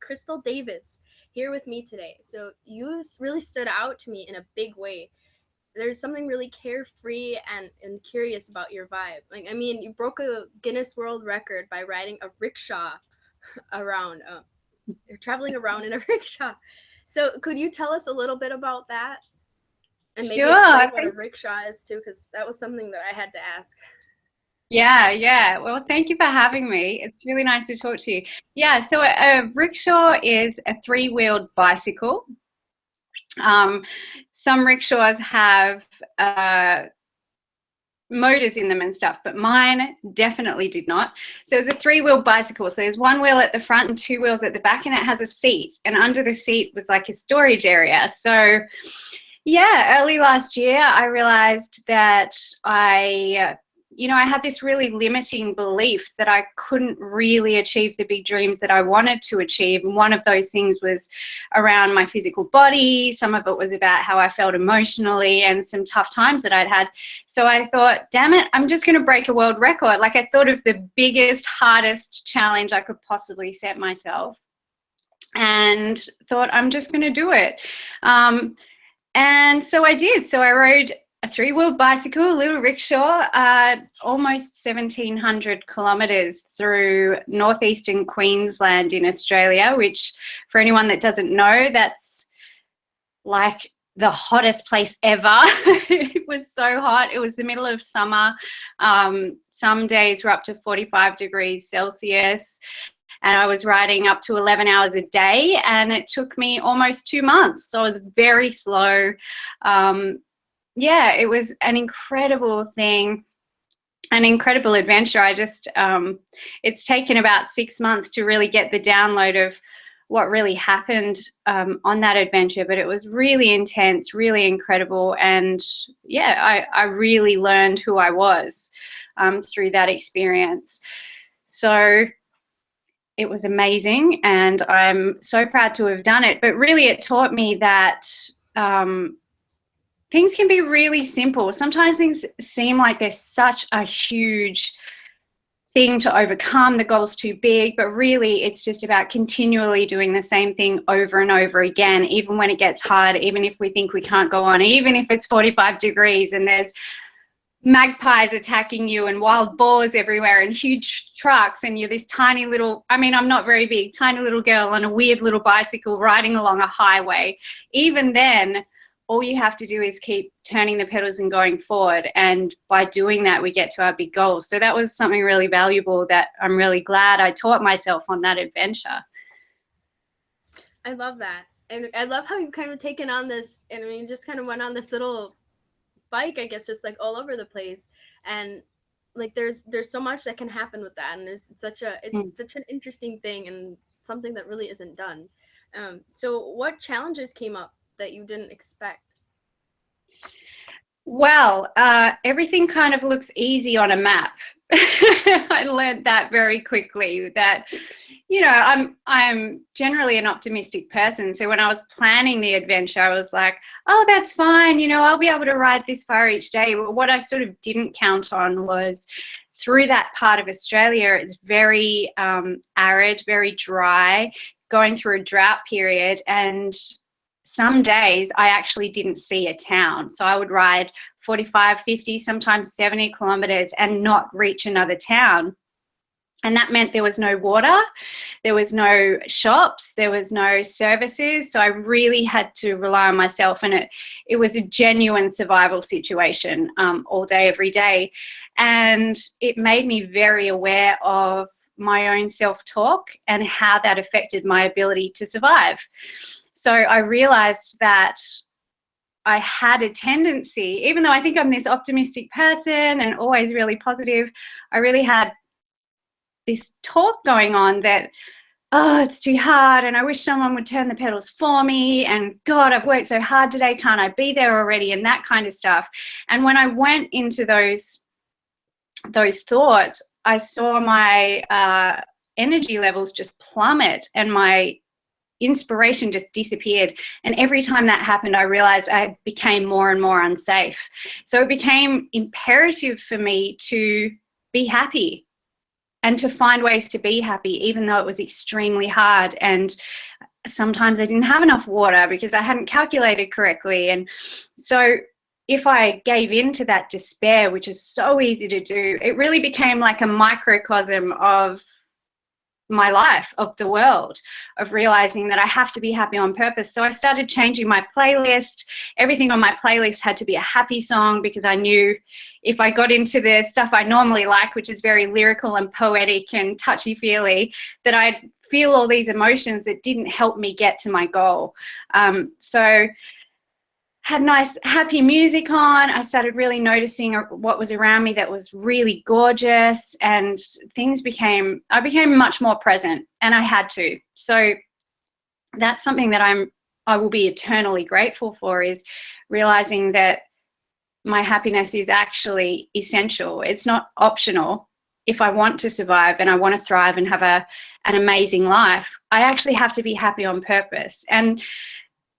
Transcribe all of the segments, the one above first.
Crystal Davis here with me today. So you really stood out to me in a big way. There's something really carefree and curious about your vibe. Like, I mean, you broke a Guinness World Record by riding a rickshaw around. You're traveling around in a rickshaw. So could you tell us a little bit about that? And maybe Sure. explain what a rickshaw is too, because that was something that I had to ask. Yeah. Well, thank you for having me. It's really nice to talk to you. Yeah, so a rickshaw is a three-wheeled bicycle. Um, some rickshaws have motors in them and stuff, but mine definitely did not. So it's a three-wheeled bicycle. So there's one wheel at the front and two wheels at the back, and it has a seat. And under the seat was like a storage area. So yeah, early last year, I realized that I had this really limiting belief that I couldn't really achieve the big dreams that I wanted to achieve. And one of those things was around my physical body. Some of it was about how I felt emotionally and some tough times that I'd had. So I thought, damn it, I'm just going to break a world record. Like, I thought of the biggest, hardest challenge I could possibly set myself and thought, I'm just going to do it. And so I did. So I rode a three-wheeled bicycle, a little rickshaw, almost 1,700 kilometres through northeastern Queensland in Australia, which, for anyone that doesn't know, that's like the hottest place ever. It was so hot. It was the middle of summer. Some days were up to 45 degrees Celsius. And I was riding up to 11 hours a day, and it took me almost 2 months. So I was very slow. It was an incredible thing, an incredible adventure. It's taken about 6 months to really get the download of what really happened on that adventure, but it was really intense, really incredible. And yeah, I really learned who I was through that experience. So it was amazing, and I'm so proud to have done it. But really, it taught me that things can be really simple. Sometimes things seem like they're such a huge thing to overcome. The goal's too big, but really it's just about continually doing the same thing over and over again, even when it gets hard, even if we think we can't go on, even if it's 45 degrees and there's magpies attacking you and wild boars everywhere and huge trucks, and you're this tiny little, I'm not very big, tiny little girl on a weird little bicycle riding along a highway. Even then, all you have to do is keep turning the pedals and going forward, and by doing that we get to our big goals. So that was something really valuable that I'm really glad I taught myself on that adventure. I love that. And I love how you've kind of taken on this, and I mean, just kind of went on this little bike, I guess, just like all over the place. And like there's so much that can happen with that, and it's such an interesting thing and something that really isn't done. So what challenges came up that you didn't expect? Well, everything kind of looks easy on a map. I learned that very quickly, that I'm generally an optimistic person. So when I was planning the adventure, I was like, oh, that's fine, I'll be able to ride this far each day. But what I sort of didn't count on was, through that part of Australia, it's very arid, very dry, going through a drought period, and some days I actually didn't see a town. So I would ride 45, 50, sometimes 70 kilometers and not reach another town. And that meant there was no water, there was no shops, there was no services. So I really had to rely on myself, and it was a genuine survival situation all day, every day. And it made me very aware of my own self-talk and how that affected my ability to survive. So I realized that I had a tendency, even though I think I'm this optimistic person and always really positive, I really had this talk going on that, oh, it's too hard, and I wish someone would turn the pedals for me, and God, I've worked so hard today, can't I be there already, and that kind of stuff. And when I went into those thoughts, I saw my energy levels just plummet, and my inspiration just disappeared. And every time that happened, I realized I became more and more unsafe. So it became imperative for me to be happy and to find ways to be happy, even though it was extremely hard. And sometimes I didn't have enough water because I hadn't calculated correctly. And so if I gave in to that despair, which is so easy to do, it really became like a microcosm of my life, of the world, of realizing that I have to be happy on purpose. So I started changing my playlist. Everything on my playlist had to be a happy song, because I knew if I got into the stuff I normally like, which is very lyrical and poetic and touchy-feely, that I'd feel all these emotions that didn't help me get to my goal. So had nice happy music on. I started really noticing what was around me that was really gorgeous, and I became much more present, and I had to. So that's something that I will be eternally grateful for, is realizing that my happiness is actually essential. It's not optional. If I want to survive and I want to thrive and have an amazing life, I actually have to be happy on purpose. And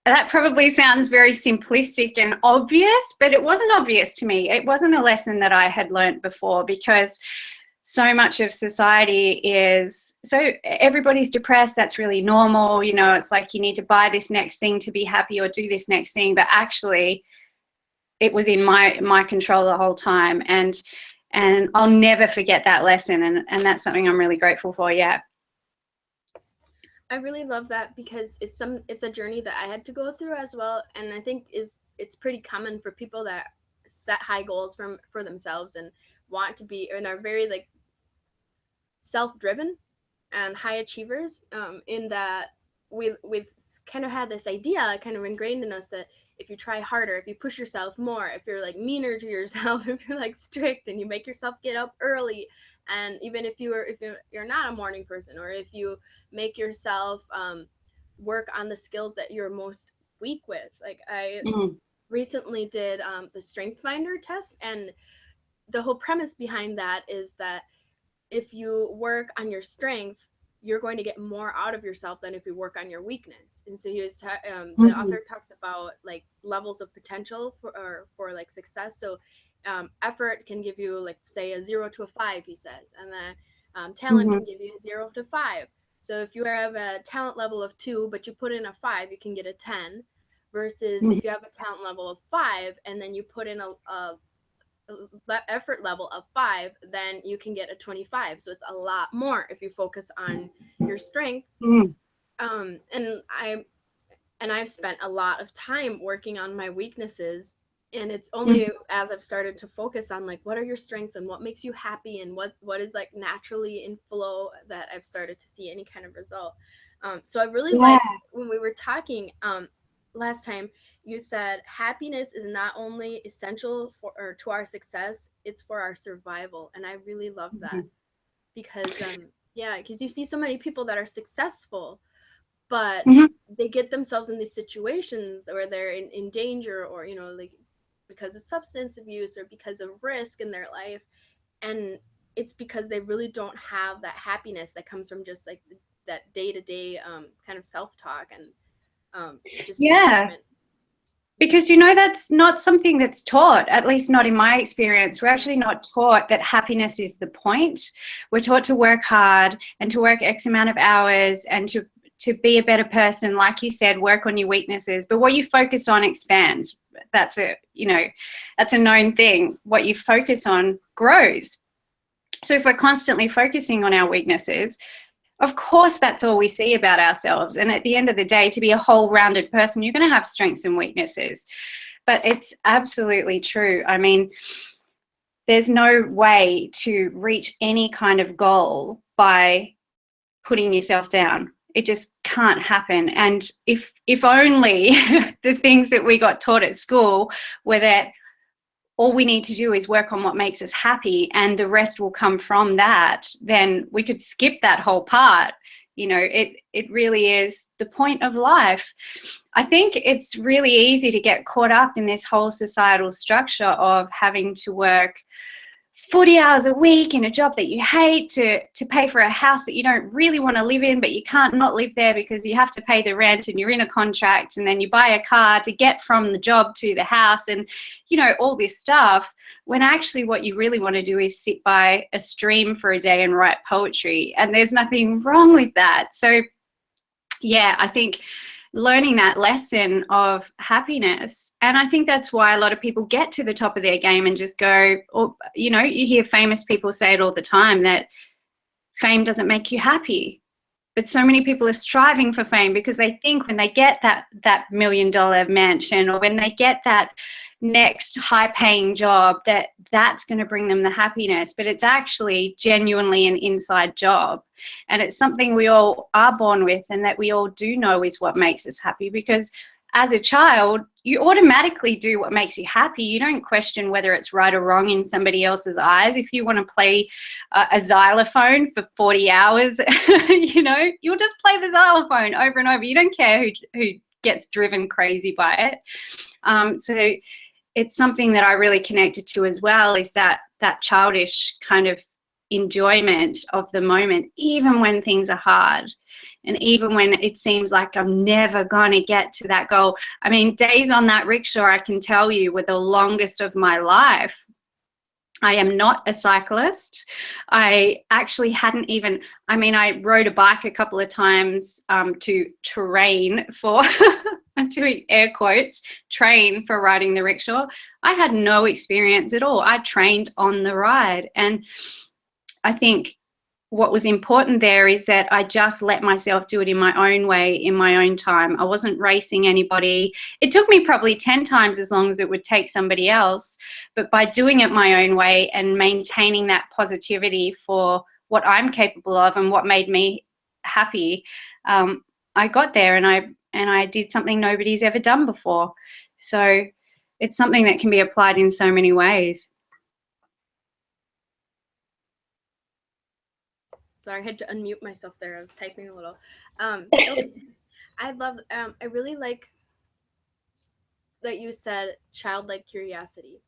that probably sounds very simplistic and obvious, but it wasn't obvious to me. It wasn't a lesson that I had learned before, because so much of society is, so everybody's depressed, that's really normal. You know, it's like you need to buy this next thing to be happy, or do this next thing. But actually, it was in my control the whole time. And I'll never forget that lesson. And that's something I'm really grateful for. Yeah. I really love that, because it's a journey that I had to go through as well, and I think it's pretty common for people that set high goals for themselves and want to be, and are very like self-driven and high achievers, in that we've kind of had this idea kind of ingrained in us that if you try harder, if you push yourself more, if you're like meaner to yourself, if you're like strict and you make yourself get up early, and even if you're not a morning person, or if you make yourself work on the skills that you're most weak with. Like I recently did the Strength Finder test, and the whole premise behind that is that if you work on your strength, you're going to get more out of yourself than if you work on your weakness. And so the author talks about like levels of potential for like success. So effort can give you like say a 0 to a 5, he says, and then talent can give you a 0 to 5. So if you have a talent level of 2, but you put in a 5, you can get a 10. Versus if you have a talent level of 5 and then you put in a effort level of 5, then you can get a 25. So it's a lot more if you focus on your strengths. And I've spent a lot of time working on my weaknesses, and it's only as I've started to focus on like what are your strengths and what makes you happy and what is like naturally in flow that I've started to see any kind of result. So I really liked when we were talking last time, you said happiness is not only essential to our success, it's for our survival. And I really love that, because because you see so many people that are successful, but they get themselves in these situations where they're in danger, or you know, like because of substance abuse or because of risk in their life, and it's because they really don't have that happiness that comes from just like that day-to-day kind of self-talk and just yes. Because, you know, that's not something that's taught, at least not in my experience. We're actually not taught that happiness is the point. We're taught to work hard and to work X amount of hours and to be a better person. Like you said, work on your weaknesses. But what you focus on expands. That's a known thing. What you focus on grows. So if we're constantly focusing on our weaknesses, of course, that's all we see about ourselves. And at the end of the day, to be a whole rounded person, you're going to have strengths and weaknesses. But it's absolutely true. I mean, there's no way to reach any kind of goal by putting yourself down. It just can't happen. And if only the things that we got taught at school were that all we need to do is work on what makes us happy and the rest will come from that, then we could skip that whole part. You know, it really is the point of life. I think it's really easy to get caught up in this whole societal structure of having to work 40 hours a week in a job that you hate, to pay for a house that you don't really want to live in, but you can't not live there because you have to pay the rent and you're in a contract, and then you buy a car to get from the job to the house, and all this stuff, when actually what you really want to do is sit by a stream for a day and write poetry. And there's nothing wrong with that. So yeah, I think learning that lesson of happiness, and I think that's why a lot of people get to the top of their game and just go, or you hear famous people say it all the time, that fame doesn't make you happy. But so many people are striving for fame because they think when they get that $1 million mansion, or when they get that next high-paying job, that's going to bring them the happiness. But it's actually genuinely an inside job, and it's something we all are born with, and that we all do know is what makes us happy. Because as a child, you automatically do what makes you happy. You don't question whether it's right or wrong in somebody else's eyes. If you want to play a xylophone for 40 hours, you'll just play the xylophone over and over. You don't care who gets driven crazy by it. So it's something that I really connected to as well, is that childish kind of enjoyment of the moment, even when things are hard. And even when it seems like I'm never going to get to that goal. I mean, days on that rickshaw, I can tell you, were the longest of my life. I am not a cyclist. I actually hadn't even, I rode a bike a couple of times to train for, I'm doing air quotes, train for riding the rickshaw. I had no experience at all. I trained on the ride. And I think what was important there is that I just let myself do it in my own way, in my own time. I wasn't racing anybody. It took me probably 10 times as long as it would take somebody else. But by doing it my own way and maintaining that positivity for what I'm capable of and what made me happy, I got there, and I did something nobody's ever done before. So it's something that can be applied in so many ways. Sorry, I had to unmute myself there. I was typing a little. I really like that you said childlike curiosity,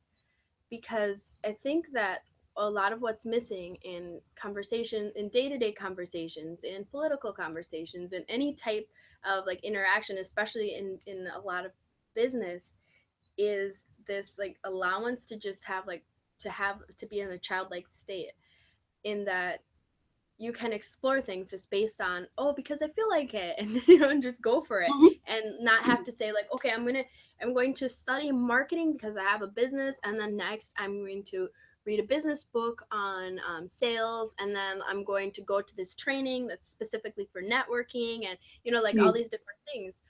because I think that a lot of what's missing in conversation, in day-to-day conversations, in political conversations, in any type of like interaction, especially in a lot of business, is this like allowance to just have like to be in a childlike state, in that you can explore things just based on, oh, because I feel like it, and and just go for it, and not have to say like, okay, I'm going to study marketing because I have a business, and then next I'm going to read a business book on sales, and then I'm going to go to this training that's specifically for networking, and all these different things.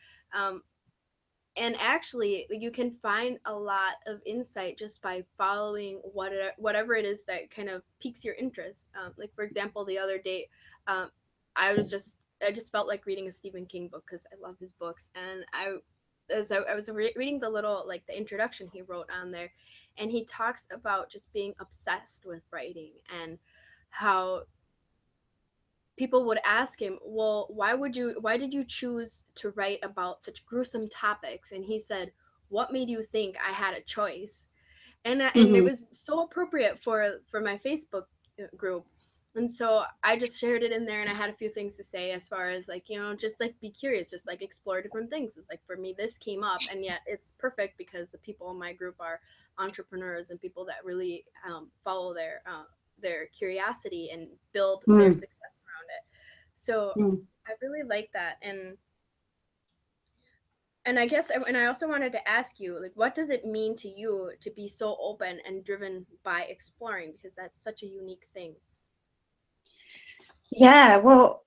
And actually, you can find a lot of insight just by following whatever it is that kind of piques your interest. Like for example, the other day, I just felt like reading a Stephen King book because I love his books, and I was reading the introduction he wrote on there, and he talks about just being obsessed with writing, and how people would ask him, well, why did you choose to write about such gruesome topics? And he said, what made you think I had a choice? And it was so appropriate for my Facebook group. And so I just shared it in there, and I had a few things to say as far as like, just like be curious, just like explore different things. It's like, for me, this came up, and yet it's perfect because the people in my group are entrepreneurs and people that really follow their curiosity and build their success around it. So I really like that. And I guess, and I also wanted to ask you, like, what does it mean to you to be so open and driven by exploring? Because that's such a unique thing. Yeah, well,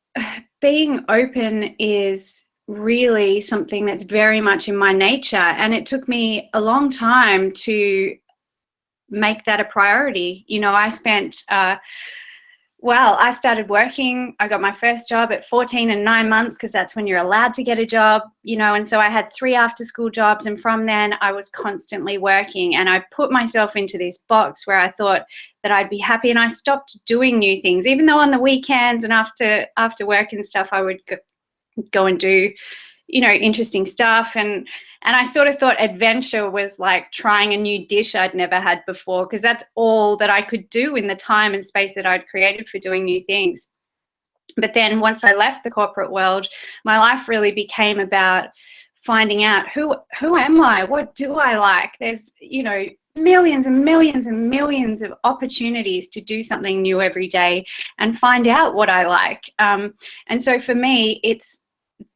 being open is really something that's very much in my nature. And it took me a long time to make that a priority. I spent I started working. I got my first job at 14 and 9 months, because that's when you're allowed to get a job, and so I had 3 after-school jobs, and from then I was constantly working, and I put myself into this box where I thought that I'd be happy, and I stopped doing new things, even though on the weekends and after work and stuff I would go and do interesting stuff. And I sort of thought adventure was like trying a new dish I'd never had before, because that's all that I could do in the time and space that I'd created for doing new things. But then once I left the corporate world, my life really became about finding out who am I? What do I like? There's, millions and millions and millions of opportunities to do something new every day and find out what I like. And so for me, it's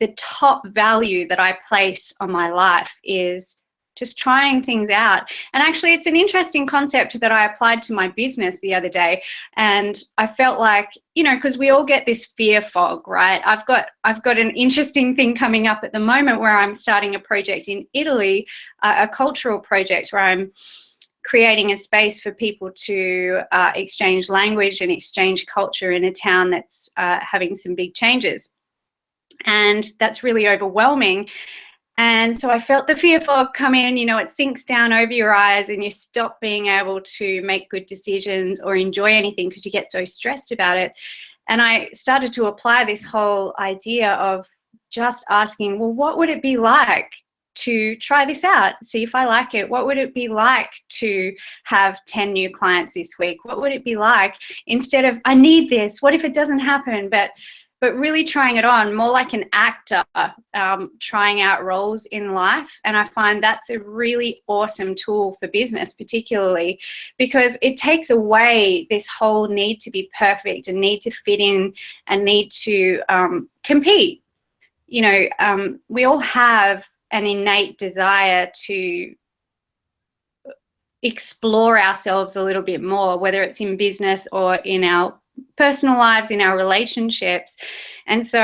the top value that I place on my life is just trying things out. And actually, it's an interesting concept that I applied to my business the other day. And I felt like, because we all get this fear fog, right? I've got an interesting thing coming up at the moment where I'm starting a project in Italy, a cultural project where I'm creating a space for people to exchange language and exchange culture in a town that's having some big changes. And that's really overwhelming. And so I felt the fear fog come in, it sinks down over your eyes and you stop being able to make good decisions or enjoy anything because you get so stressed about it. And I started to apply this whole idea of just asking, well, what would it be like to try this out, see if I like it? What would it be like to have 10 new clients this week? What would it be like, instead of, I need this, what if it doesn't happen? But really trying it on, more like an actor, trying out roles in life. And I find that's a really awesome tool for business, particularly because it takes away this whole need to be perfect and need to fit in and need to compete. We all have an innate desire to explore ourselves a little bit more, whether it's in business or in our personal lives, in our relationships. And so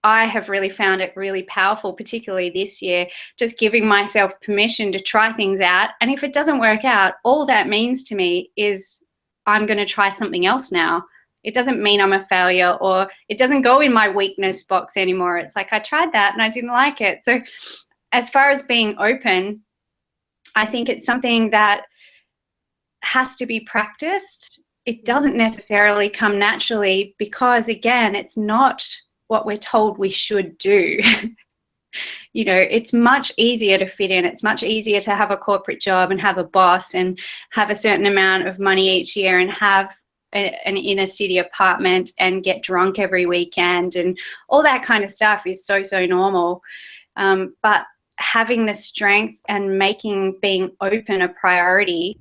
I have really found it really powerful, particularly this year, just giving myself permission to try things out. And if it doesn't work out, all that means to me is I'm going to try something else now. It doesn't mean I'm a failure, or it doesn't go in my weakness box anymore. It's like, I tried that and I didn't like it. So as far as being open, I think it's something that has to be practiced. It doesn't necessarily come naturally because, again, it's not what we're told we should do. It's much easier to fit in. It's much easier to have a corporate job and have a boss and have a certain amount of money each year and have an inner city apartment and get drunk every weekend, and all that kind of stuff is so normal. But having the strength and making being open a priority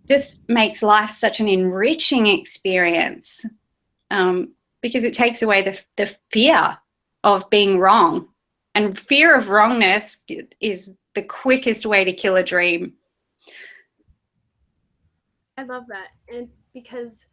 just makes life such an enriching experience, because it takes away the fear of being wrong. And fear of wrongness is the quickest way to kill a dream. I love that. And because,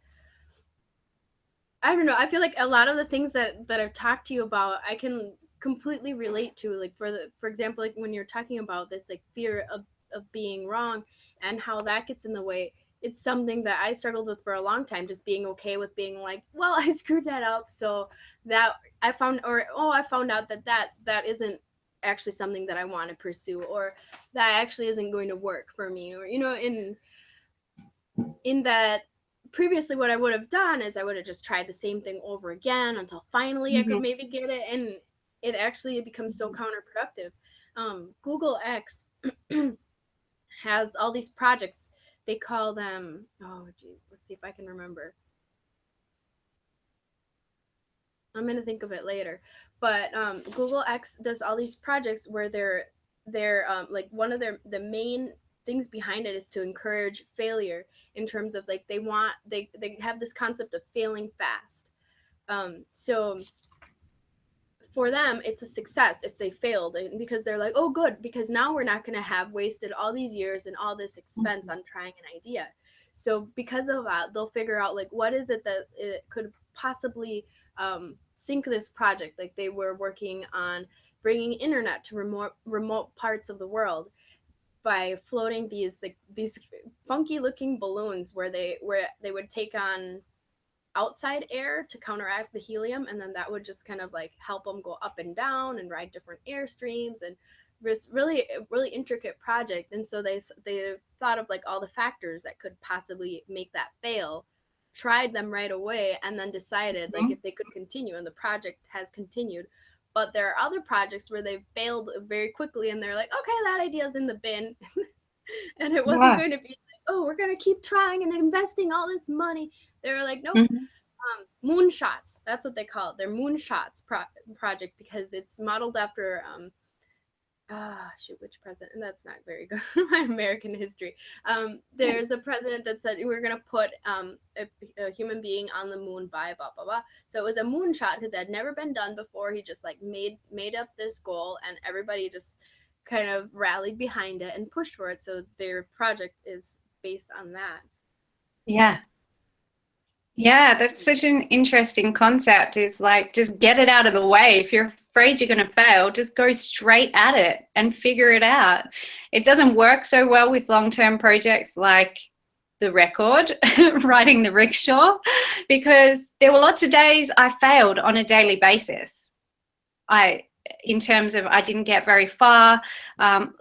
I don't know, I feel like a lot of the things that I've talked to you about, I can completely relate to. Like, for example, like when you're talking about this, like, fear of being wrong and how that gets in the way. It's something that I struggled with for a long time, just being okay with being like, well, I screwed that up, so that I found out that isn't actually something that I want to pursue, or that actually isn't going to work for me, or in that previously what I would have done is I would have just tried the same thing over again until finally I could maybe get it, and it becomes so counterproductive. Google X has all these projects. They call them, oh geez, let's see if I can remember. I'm going to think of it later. But Google X does all these projects where they're like, one of the main things behind it is to encourage failure, in terms of like they have this concept of failing fast. So for them, it's a success if they failed, because they're like, oh, good, because now we're not going to have wasted all these years and all this expense on trying an idea. So because of that, they'll figure out like, what is it that it could possibly sink this project. Like, they were working on bringing internet to remote parts of the world by floating these funky looking balloons where they would take on outside air to counteract the helium, and then that would just kind of like help them go up and down and ride different air streams, and this really intricate project. And so they thought of like all the factors that could possibly make that fail, tried them right away, and then decided like if they could continue, and the project has continued. But there are other projects where they've failed very quickly and they're like, okay, that idea's in the bin. And it wasn't Yeah. going to be like, oh, we're going to keep trying and investing all this money. They were like, nope. Mhm. Moonshots, that's what they call it. They're moonshots project because it's modeled after shoot, which president? That's not very good. My American history. There's a president that said we're gonna put a human being on the moon by blah blah blah. So it was a moonshot because it had never been done before. He just like made up this goal, and everybody just kind of rallied behind it and pushed for it. So their project is based on that. Yeah. Yeah, that's such an interesting concept, is like, just get it out of the way. If you're afraid you're going to fail, just go straight at it and figure it out. It doesn't work so well with long-term projects like the record, riding the rickshaw, because there were lots of days I failed on a daily basis. In terms of I didn't get very far.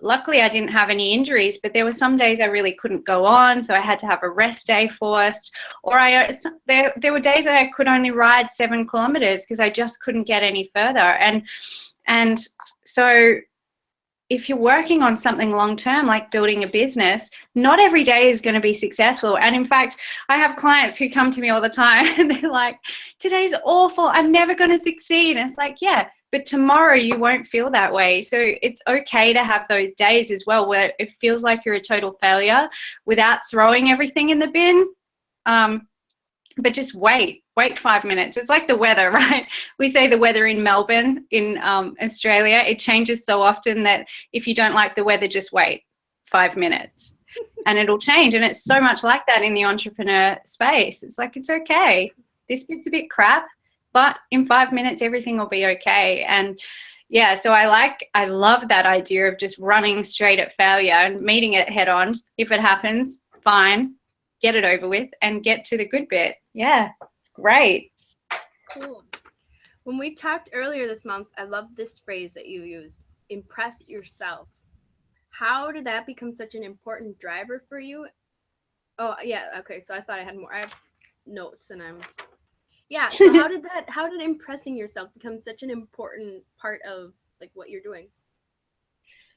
Luckily, I didn't have any injuries, but there were some days I really couldn't go on, so I had to have a rest day forced. Or there were days that I could only ride 7 kilometers because I just couldn't get any further. And so if you're working on something long term, like building a business, not every day is going to be successful. And in fact, I have clients who come to me all the time and they're like, today's awful, I'm never going to succeed. And it's like, yeah, but tomorrow you won't feel that way. So it's okay to have those days as well where it feels like you're a total failure without throwing everything in the bin. But just wait 5 minutes. It's like the weather, right? We say the weather in Melbourne, in Australia, it changes so often that if you don't like the weather, just wait 5 minutes and it'll change. And it's so much like that in the entrepreneur space. It's like, it's okay. This bit's a bit crap, but in 5 minutes, everything will be okay. And yeah, so I love that idea of just running straight at failure and meeting it head on. If it happens, fine, get it over with and get to the good bit. Yeah, it's great. Cool. When we talked earlier this month, I love this phrase that you used, impress yourself. How did that become such an important driver for you? Oh, yeah, okay, so I thought I had more. I have notes and yeah, so how did impressing yourself become such an important part of like what you're doing?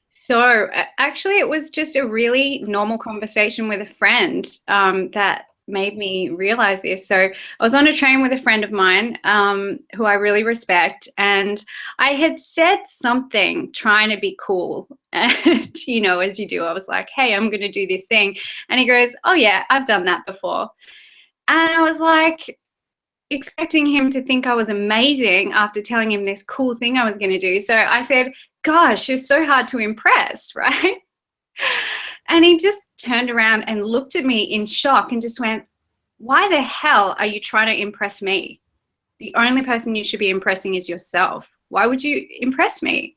So actually, it was just a really normal conversation with a friend that made me realize this. So I was on a train with a friend of mine who I really respect, and I had said something trying to be cool. And, you know, as you do, I was like, hey, I'm going to do this thing. And he goes, oh, yeah, I've done that before. And I was like, expecting him to think I was amazing after telling him this cool thing I was going to do. So I said, gosh, you're so hard to impress, right? And he just turned around and looked at me in shock and just went, why the hell are you trying to impress me? The only person you should be impressing is yourself. Why would you impress me?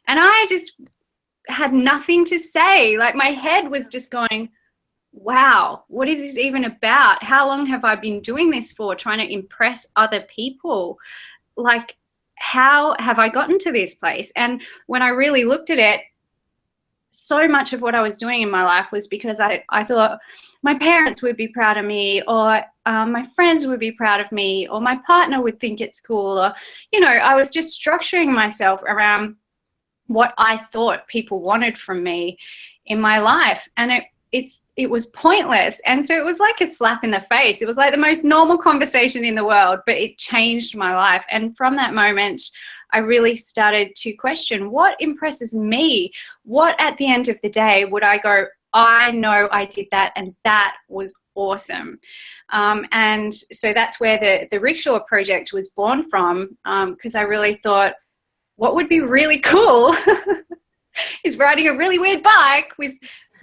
And I just had nothing to say. Like, my head was just going, wow, what is this even about? How long have I been doing this for, trying to impress other people? Like, how have I gotten to this place? And when I really looked at it, so much of what I was doing in my life was because I thought my parents would be proud of me, or my friends would be proud of me, or my partner would think it's cool, or, you know, I was just structuring myself around what I thought people wanted from me in my life. And it was pointless. And so it was like a slap in the face. It was like the most normal conversation in the world, but it changed my life. And from that moment, I really started to question what impresses me. What at the end of the day would I go, I know I did that, and that was awesome. And so that's where the rickshaw project was born from, because I really thought, what would be really cool is riding a really weird bike with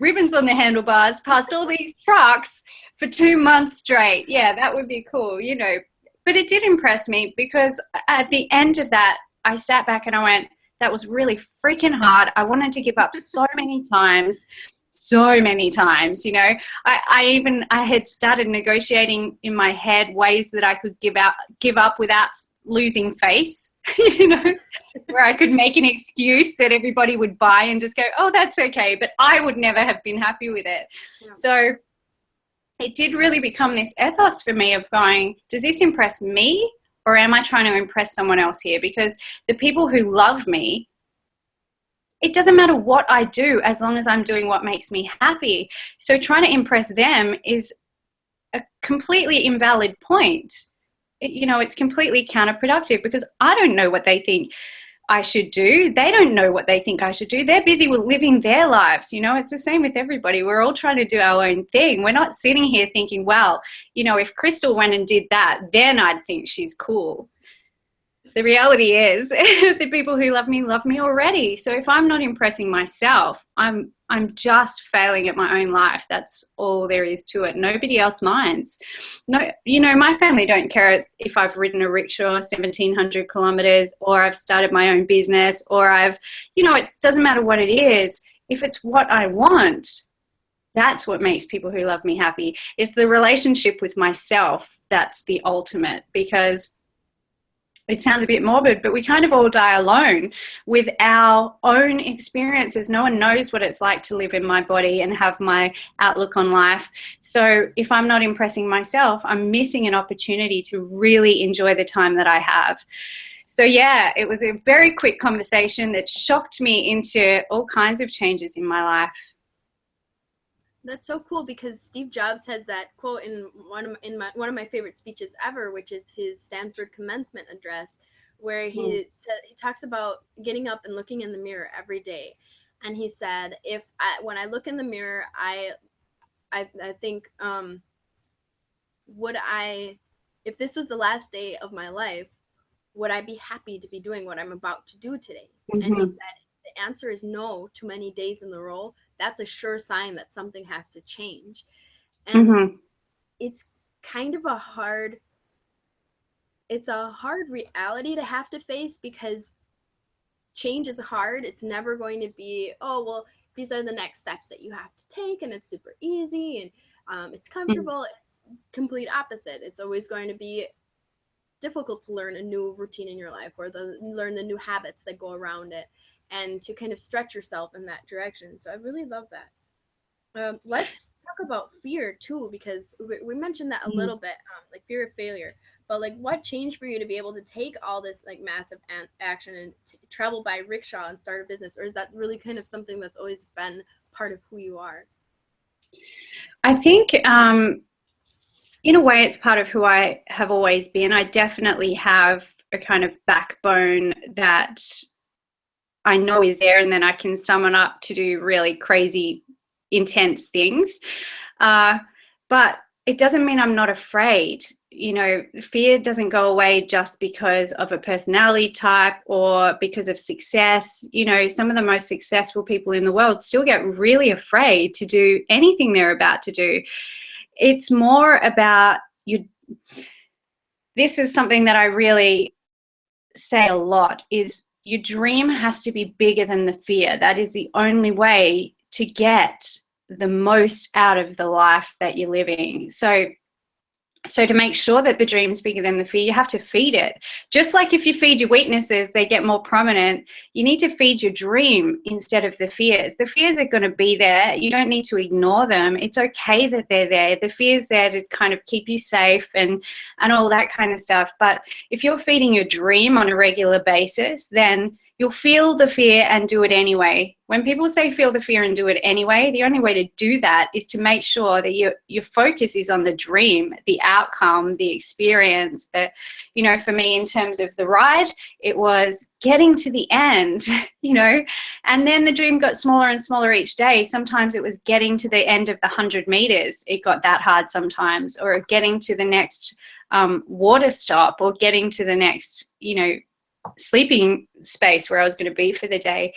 ribbons on the handlebars past all these trucks for 2 months straight. Yeah, that would be cool, you know. But it did impress me, because at the end of that, I sat back and I went, that was really freaking hard. I wanted to give up so many times, you know. I had started negotiating in my head ways that I could give up without losing face, you know, where I could make an excuse that everybody would buy and just go, oh, that's okay. But I would never have been happy with it. Yeah. So it did really become this ethos for me of going, does this impress me, or am I trying to impress someone else here? Because the people who love me, it doesn't matter what I do as long as I'm doing what makes me happy. So trying to impress them is a completely invalid point. It's completely counterproductive, because I don't know what they think I should do. They don't know what they think I should do. They're busy with living their lives. It's the same with everybody. We're all trying to do our own thing. We're not sitting here thinking, well, if Crystal went and did that, then I'd think she's cool. The reality is the people who love me already. So if I'm not impressing myself, I'm just failing at my own life. That's all there is to it. Nobody else minds. No, my family don't care if I've ridden a rickshaw 1,700 kilometers, or I've started my own business, or it doesn't matter what it is. If it's what I want, that's what makes people who love me happy. It's the relationship with myself that's the ultimate, because it sounds a bit morbid, but we kind of all die alone with our own experiences. No one knows what it's like to live in my body and have my outlook on life. So if I'm not impressing myself, I'm missing an opportunity to really enjoy the time that I have. So yeah, it was a very quick conversation that shocked me into all kinds of changes in my life. That's so cool, because Steve Jobs has that quote in one of my favorite speeches ever, which is his Stanford commencement address, where he talks about getting up and looking in the mirror every day, and he said, when I look in the mirror, I think, if this was the last day of my life, would I be happy to be doing what I'm about to do today? Mm-hmm. And he said, the answer is no. Too many days in a row, that's a sure sign that something has to change. And it's kind of a hard reality to have to face, because change is hard. It's never going to be, oh, well, these are the next steps that you have to take, and it's super easy, and it's comfortable. It's complete opposite. It's always going to be difficult to learn a new routine in your life, or learn the new habits that go around it, and to kind of stretch yourself in that direction. So I really love that. Let's talk about fear too, because we mentioned that a little bit, like fear of failure. But like, what changed for you to be able to take all this like massive action and travel by rickshaw and start a business? Or is that really kind of something that's always been part of who you are? I think in a way it's part of who I have always been. I definitely have a kind of backbone that I know is there, and then I can summon up to do really crazy, intense things. But it doesn't mean I'm not afraid. Fear doesn't go away just because of a personality type or because of success. Some of the most successful people in the world still get really afraid to do anything they're about to do. It's more about you. This is something that I really say a lot, is your dream has to be bigger than the fear. That is the only way to get the most out of the life that you're living. So to make sure that the dream's bigger than the fear, you have to feed it. Just like if you feed your weaknesses, they get more prominent. You need to feed your dream instead of the fears. The fears are going to be there. You don't need to ignore them. It's okay that they're there. The fear's there to kind of keep you safe and all that kind of stuff. But if you're feeding your dream on a regular basis, then you'll feel the fear and do it anyway. When people say feel the fear and do it anyway, the only way to do that is to make sure that your focus is on the dream, the outcome, the experience. That, for me, in terms of the ride, it was getting to the end, and then the dream got smaller and smaller each day. Sometimes it was getting to the end of the 100 meters. It got that hard sometimes, or getting to the next water stop, or getting to the next, sleeping space where I was going to be for the day.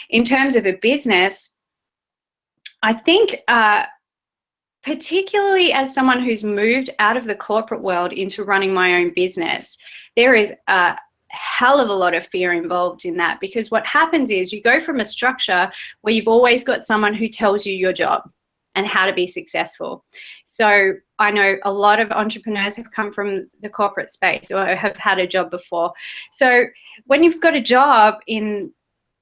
In terms of a business, I think particularly as someone who's moved out of the corporate world into running my own business, there is a hell of a lot of fear involved in that, because what happens is you go from a structure where you've always got someone who tells you your job and how to be successful. So I know a lot of entrepreneurs have come from the corporate space or have had a job before. So when you've got a job in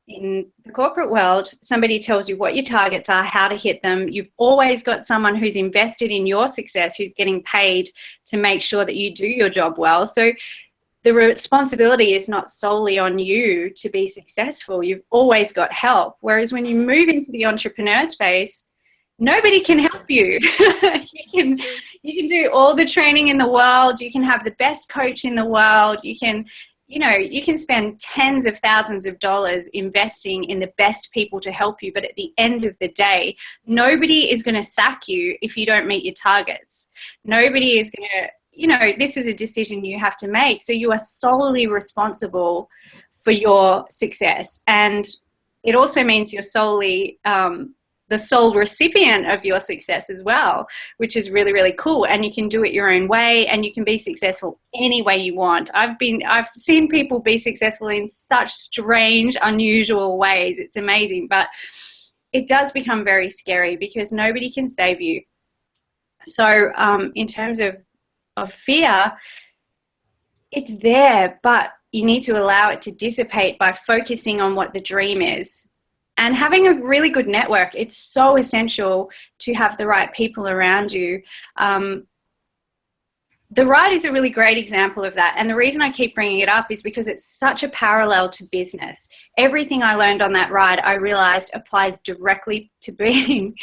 the corporate world, somebody tells you what your targets are, how to hit them. You've always got someone who's invested in your success, who's getting paid to make sure that you do your job well. So the responsibility is not solely on you to be successful. You've always got help. Whereas when you move into the entrepreneur space, nobody can help you. You can do all the training in the world. You can have the best coach in the world. You can, you can spend tens of thousands of dollars investing in the best people to help you. But at the end of the day, nobody is going to sack you if you don't meet your targets. Nobody is going to, this is a decision you have to make. So you are solely responsible for your success. And it also means you're solely the sole recipient of your success as well, which is really, really cool. And you can do it your own way, and you can be successful any way you want. I've seen people be successful in such strange, unusual ways. It's amazing, but it does become very scary because nobody can save you. So in terms of fear, it's there, but you need to allow it to dissipate by focusing on what the dream is. And having a really good network, it's so essential to have the right people around you. The ride is a really great example of that. And the reason I keep bringing it up is because it's such a parallel to business. Everything I learned on that ride, I realized applies directly to being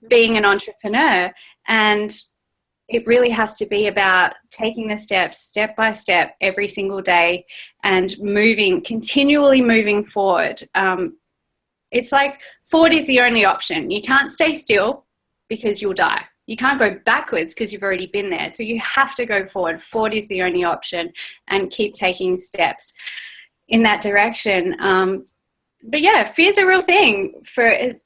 an entrepreneur. And it really has to be about taking the steps step by step every single day and continually moving forward. It's like forward is the only option. You can't stay still because you'll die. You can't go backwards because you've already been there. So you have to go forward. Forward is the only option, and keep taking steps in that direction. But yeah, fear's a real thing,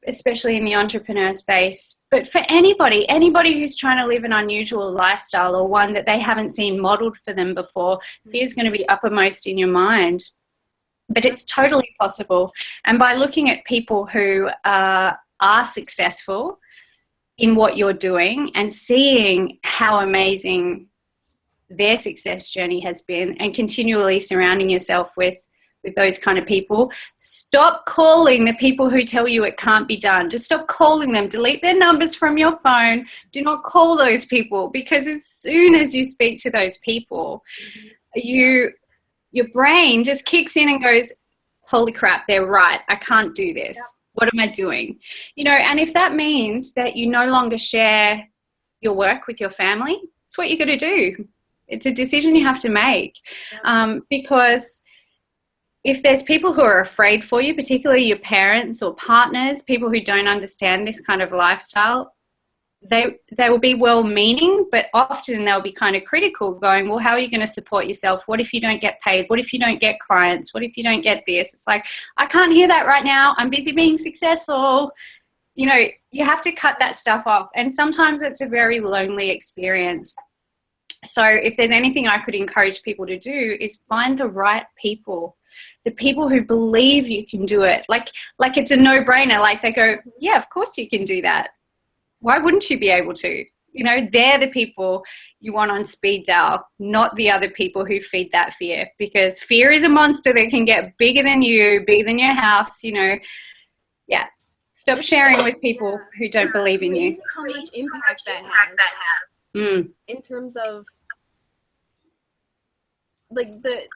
especially in the entrepreneur space. But for anybody who's trying to live an unusual lifestyle or one that they haven't seen modeled for them before, fear's going to be uppermost in your mind. But it's totally possible. And by looking at people who are successful in what you're doing and seeing how amazing their success journey has been, and continually surrounding yourself with those kind of people. Stop calling the people who tell you it can't be done. Just stop calling them. Delete their numbers from your phone. Do not call those people, because as soon as you speak to those people, your brain just kicks in and goes, holy crap, they're right. I can't do this. Yep. What am I doing? And if that means that you no longer share your work with your family, it's what you're going to do. It's a decision you have to make. Yep. Because if there's people who are afraid for you, particularly your parents or partners, people who don't understand this kind of lifestyle, they will be well-meaning, but often they'll be kind of critical, going, well, how are you going to support yourself? What if you don't get paid? What if you don't get clients? What if you don't get this? It's like, I can't hear that right now. I'm busy being successful. You have to cut that stuff off. And sometimes it's a very lonely experience. So if there's anything I could encourage people to do, is find the right people. The people who believe you can do it. Like it's a no-brainer. Like they go, yeah, of course you can do that. Why wouldn't you be able to? They're the people you want on speed dial, not the other people who feed that fear, because fear is a monster that can get bigger than you, bigger than your house. Yeah. Stop sharing with people who don't believe in you. How much impact that has in terms of like the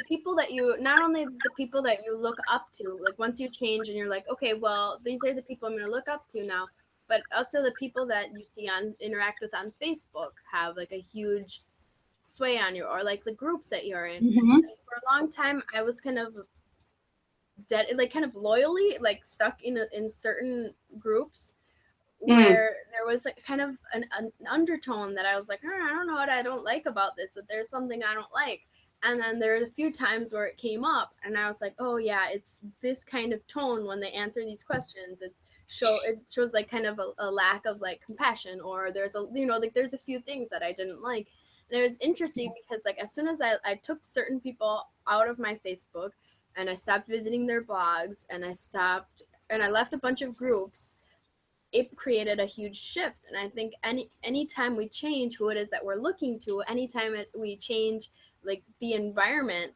people that you, not only the people that you look up to, like once you change and you're like, okay, well, these are the people I'm going to look up to now, but also the people that you see interact with on Facebook have like a huge sway on you, or like the groups that you're in. Mm-hmm. For a long time, I was kind of kind of loyally stuck in certain groups where there was kind of an undertone that I was like, I don't know what I don't like about this, that there's something I don't like. And then there were a few times where it came up and I was like, oh yeah, it's this kind of tone when they answer these questions. It shows like kind of a lack of like compassion, or there's there's a few things that I didn't like. And it was interesting because like as soon as I took certain people out of my Facebook and I stopped visiting their blogs and I left a bunch of groups, it created a huge shift. And I think anytime we change who it is that we're looking to, anytime we change like the environment,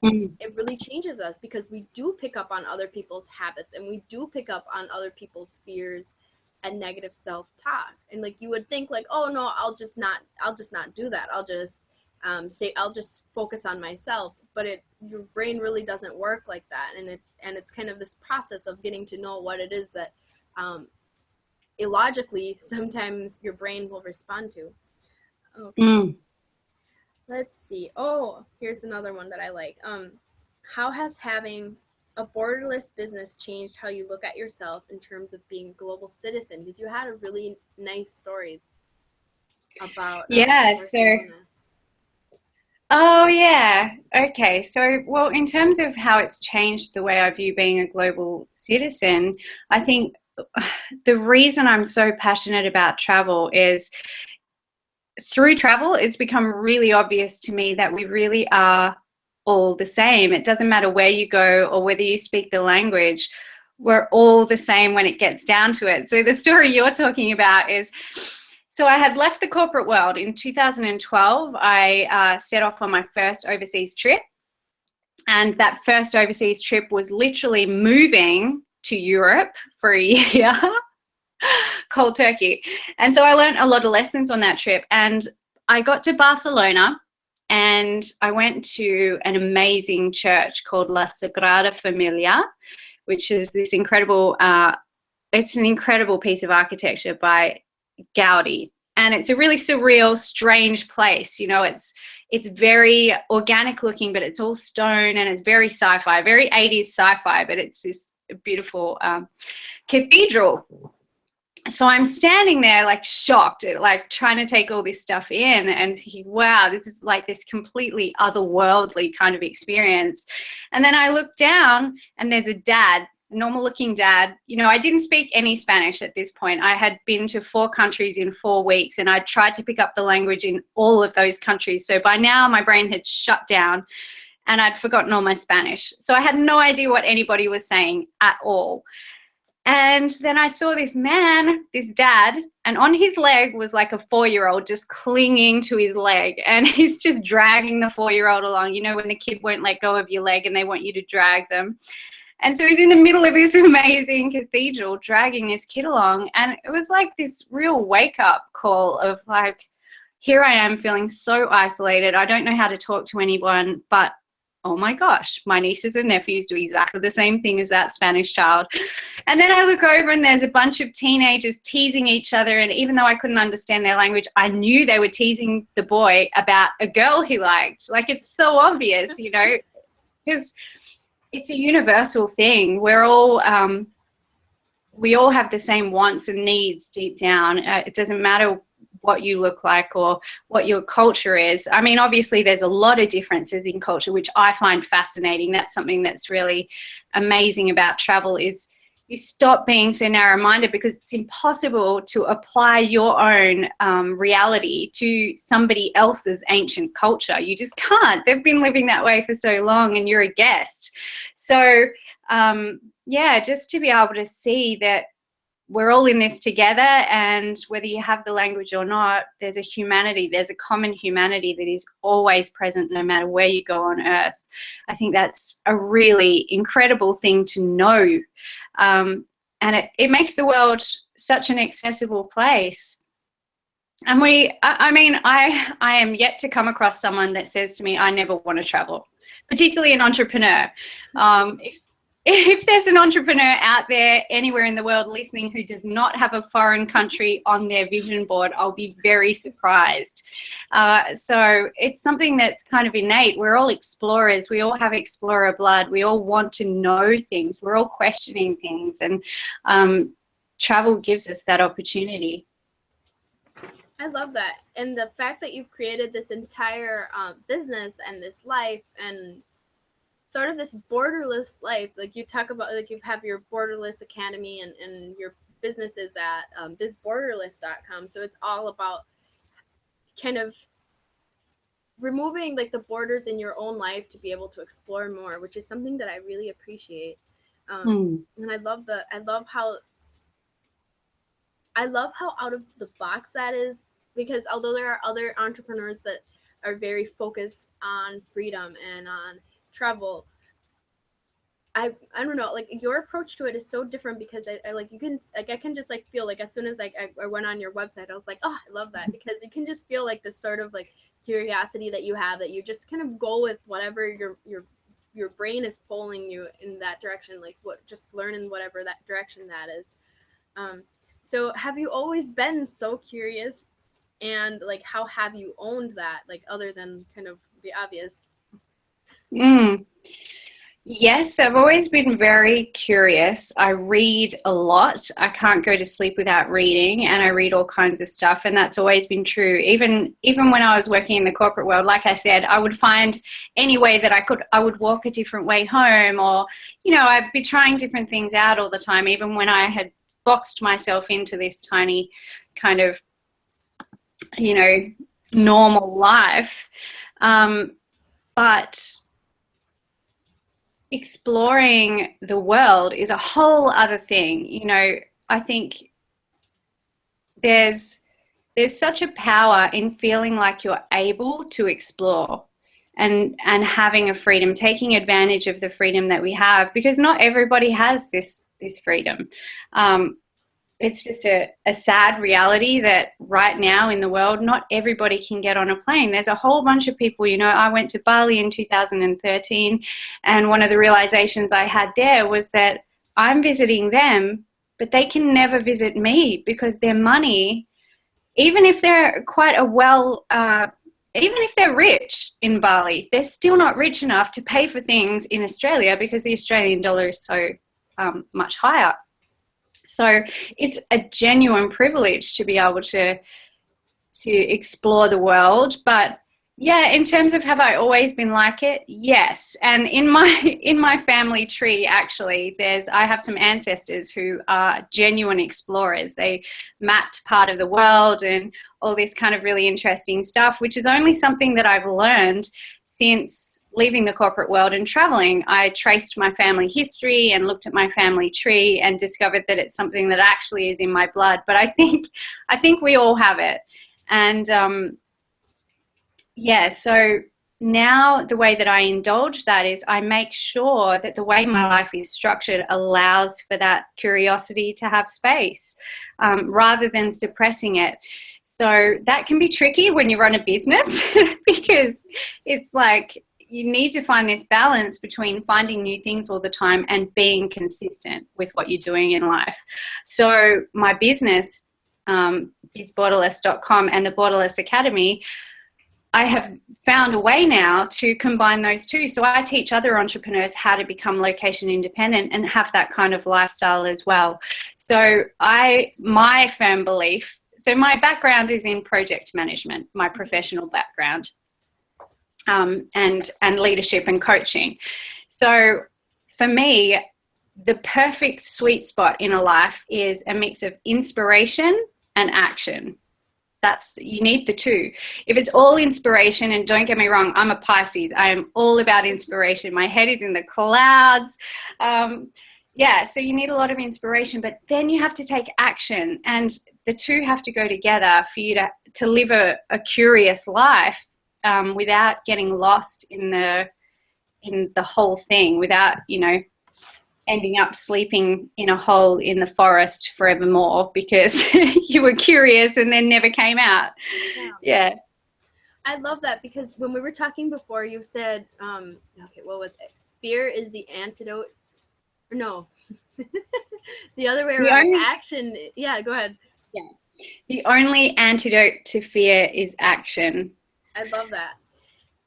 it really changes us, because we do pick up on other people's habits and we do pick up on other people's fears and negative self-talk. And like you would think like, oh no, I'll just not do that. I'll just say I'll just focus on myself, but your brain really doesn't work like that, and it's kind of this process of getting to know what it is that illogically sometimes your brain will respond to. Okay. Mm. Let's see. Oh, here's another one that I like. How has having a borderless business changed how you look at yourself in terms of being a global citizen? Because you had a really nice story about Yeah, so Barcelona. oh, yeah. Okay. So, well, in terms of how it's changed the way I view being a global citizen, I think the reason I'm so passionate about travel is through travel, it's become really obvious to me that we really are all the same. It doesn't matter where you go or whether you speak the language, we're all the same when it gets down to it. So, the story you're talking about is, so I had left the corporate world in 2012. I set off on my first overseas trip. And that first overseas trip was literally moving to Europe for a year, cold turkey. And so I learned a lot of lessons on that trip. And I got to Barcelona and I went to an amazing church called La Sagrada Familia, which is this incredible, it's an incredible piece of architecture by Gaudi. And it's a really surreal, strange place. You know, it's very organic looking, but it's all stone, and it's very sci-fi, very 80s sci-fi, but it's this beautiful cathedral. So I'm standing there like shocked, like trying to take all this stuff in and thinking, wow, this is like this completely otherworldly kind of experience. And then I look down and there's a dad, normal looking dad. You know, I didn't speak any Spanish at this point. I had been to 4 countries in 4 weeks and I tried to pick up the language in all of those countries. So by now my brain had shut down and I'd forgotten all my Spanish. So I had no idea what anybody was saying at all. And then I saw this man, this dad, and on his leg was like a 4-year-old just clinging to his leg. And he's just dragging the 4-year-old along. You know, when the kid won't let go of your leg and they want you to drag them. And so he's in the middle of this amazing cathedral dragging this kid along. And it was like this real wake-up call of like, here I am feeling so isolated. I don't know how to talk to anyone, but oh my gosh, my nieces and nephews do exactly the same thing as that Spanish child. And then I look over and there's a bunch of teenagers teasing each other. And even though I couldn't understand their language, I knew they were teasing the boy about a girl he liked. Like, it's so obvious, you know, because it's a universal thing. We all have the same wants and needs deep down. It doesn't matter what you look like or what your culture is. I mean, obviously there's a lot of differences in culture, which I find fascinating. That's something that's really amazing about travel, is you stop being so narrow-minded, because it's impossible to apply your own reality to somebody else's ancient culture. You just can't. They've been living that way for so long and you're a guest. So yeah, just to be able to see that we're all in this together, and whether you have the language or not, there's a humanity, there's a common humanity that is always present no matter where you go on earth. I think that's a really incredible thing to know. And it makes the world such an accessible place. And I am yet to come across someone that says to me, I never want to travel, particularly an entrepreneur. If there's an entrepreneur out there anywhere in the world listening who does not have a foreign country on their vision board, I'll be very surprised. So it's something that's kind of innate. We're all explorers. We all have explorer blood. We all want to know things. We're all questioning things. And travel gives us that opportunity. I love that. And the fact that you've created this entire business and this life and sort of this borderless life, like you talk about, like you have your Borderless Academy and your business is at bizborderless.com. So it's all about kind of removing like the borders in your own life to be able to explore more, which is something that I really appreciate. And I love how out of the box that is, because although there are other entrepreneurs that are very focused on freedom and on travel, I don't know, like your approach to it is so different, because I like, you can, like, I can just like feel like as soon as I went on your website, I was like, oh, I love that, because you can just feel like this sort of like curiosity that you have, that you just kind of go with whatever your brain is pulling you in that direction, like what, just learn in whatever that direction that is. So have you always been so curious, and like how have you owned that, like other than kind of the obvious? Mm. Yes, I've always been very curious. I read a lot. I can't go to sleep without reading, and I read all kinds of stuff, and that's always been true. Even when I was working in the corporate world, like I said, I would find any way that I would walk a different way home, or, I'd be trying different things out all the time, even when I had boxed myself into this tiny kind of, normal life. But exploring the world is a whole other thing. I think there's such a power in feeling like you're able to explore and having a freedom, taking advantage of the freedom that we have, because not everybody has this freedom. It's just a sad reality that right now in the world, not everybody can get on a plane. There's a whole bunch of people, I went to Bali in 2013, and one of the realizations I had there was that I'm visiting them, but they can never visit me, because their money, even if they're even if they're rich in Bali, they're still not rich enough to pay for things in Australia, because the Australian dollar is so much higher. So it's a genuine privilege to be able to explore the world. But yeah, in terms of have I always been like it? Yes. And in my family tree, actually, I have some ancestors who are genuine explorers. They mapped part of the world and all this kind of really interesting stuff, which is only something that I've learned since leaving the corporate world and traveling. I traced my family history and looked at my family tree and discovered that it's something that actually is in my blood. But I think we all have it. And so now the way that I indulge that is I make sure that the way my life is structured allows for that curiosity to have space, rather than suppressing it. So that can be tricky when you run a business because it's like you need to find this balance between finding new things all the time and being consistent with what you're doing in life. So my business is borderless.com and the Borderless Academy. I have found a way now to combine those two. So I teach other entrepreneurs how to become location independent and have that kind of lifestyle as well. So my firm belief, so my background is in project management, my professional background, and leadership and coaching. So for me, the perfect sweet spot in a life is a mix of inspiration and action. You need the two. If it's all inspiration, and don't get me wrong, I'm a Pisces. I am all about inspiration. My head is in the clouds. So you need a lot of inspiration, but then you have to take action, and the two have to go together for you to live a curious life, without getting lost in the whole thing, without, ending up sleeping in a hole in the forest forevermore because you were curious and then never came out. Yeah. I love that, because when we were talking before, you said, okay, what was it? Fear is the antidote. No, the other way around. Action. Yeah, go ahead. Yeah. The only antidote to fear is action. I love that.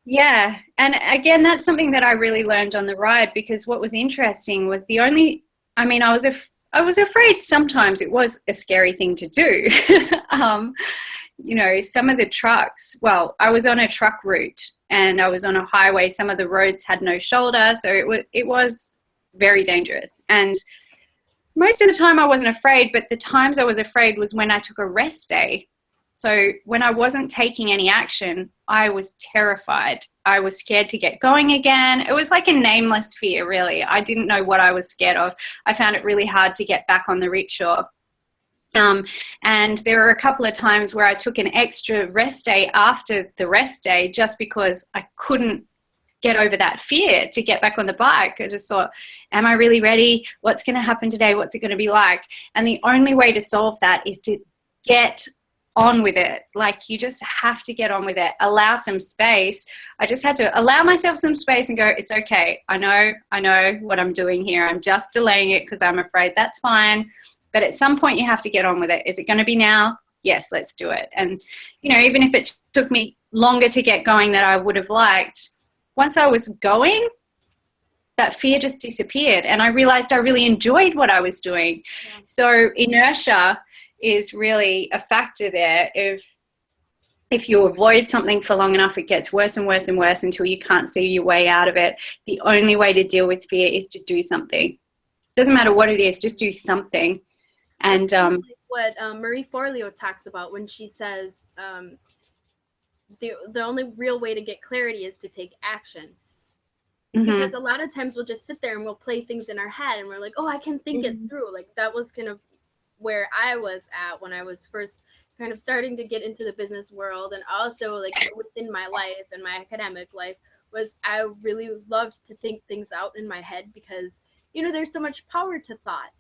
Yeah. And again, that's something that I really learned on the ride, because what was interesting was I was afraid sometimes. It was a scary thing to do. Some of the trucks, I was on a truck route and I was on a highway. Some of the roads had no shoulder. So it was very dangerous. And most of the time I wasn't afraid, but the times I was afraid was when I took a rest day. So when I wasn't taking any action, I was terrified. I was scared to get going again. It was like a nameless fear, really. I didn't know what I was scared of. I found it really hard to get back on the rickshaw. And there were a couple of times where I took an extra rest day after the rest day just because I couldn't get over that fear to get back on the bike. I just thought, am I really ready? What's going to happen today? What's it going to be like? And the only way to solve that is to get on with it. Like, you just have to get on with it. Allow some space. I just had to allow myself some space and go, it's okay. I know what I'm doing here. I'm just delaying it because I'm afraid. That's fine. But at some point you have to get on with it. Is it going to be now? Yes, let's do it. And, you know, even if it took me longer to get going than I would have liked, once I was going, that fear just disappeared. And I realized I really enjoyed what I was doing. Yeah. So inertia is really a factor there. If you avoid something for long enough, it gets worse and worse and worse until you can't see your way out of it. The only way to deal with fear is to do something. Doesn't matter what it is, just do something. And that's like what Marie Forleo talks about when she says the only real way to get clarity is to take action. Mm-hmm. Because a lot of times we'll just sit there and we'll play things in our head and we're like, oh, I can think it through. Like, that was kind of where I was at when I was first kind of starting to get into the business world, and also like within my life and my academic life, was I really loved to think things out in my head because, you know, there's so much power to thought.